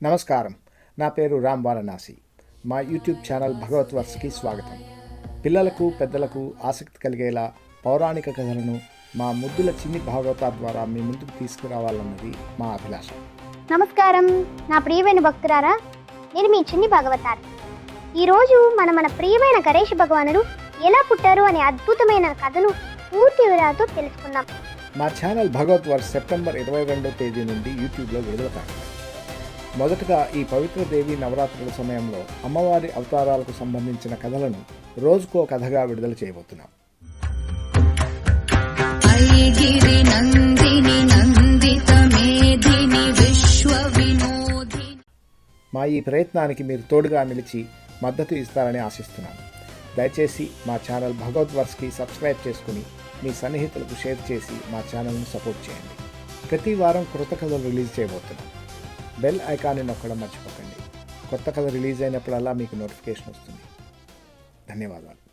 నమస్కారం. నా పేరు రామ్ వారణాసి. మా యూట్యూబ్ ఛానల్ భగవత్ వర్స్కి స్వాగతం. పిల్లలకు పెద్దలకు ఆసక్తి కలిగేలా పౌరాణిక కథలను మా ముద్దుల చిన్ని భాగవత ద్వారా మీ ముందుకు తీసుకురావాలన్నది మా అభిలాష. నమస్కారం నా ప్రియమైన భక్తులారా, నేను మీ చిన్ని భాగవతార్. ఈరోజు మన ప్రియమైన గణేష్ భగవానుడు ఎలా పుట్టారు అనే అద్భుతమైన కథను పూర్తి వివరాలతో తెలుసుకుందాం. మా ఛానల్ భగవత్ వర్స్ సెప్టెంబర్ 22వ తేదీ నుండి యూట్యూబ్లో విడుదల కానుంది. మొదటగా ఈ పవిత్ర దేవి నవరాత్రుల సమయంలో అమ్మవారి అవతారాలకు సంబంధించిన కథలను రోజుకో కథగా విడుదల చేయబోతున్నాం. మా ఈ ప్రయత్నానికి మీరు తోడుగా నిలిచి మద్దతు ఇస్తారని ఆశిస్తున్నాను. దయచేసి మా ఛానల్ భగవత్ వర్స్కి సబ్స్క్రైబ్ చేసుకుని మీ సన్నిహితులకు షేర్ చేసి మా ఛానల్ను సపోర్ట్ చేయండి. ప్రతి వారం కొత్త కథలు రిలీజ్ చేయబోతున్నాం. బెల్ ఐకాన్ని నొక్కడం మర్చిపోకండి. కొత్త కథ రిలీజ్ అయినప్పుడల్లా మీకు నోటిఫికేషన్ వస్తుంది. ధన్యవాదాలు.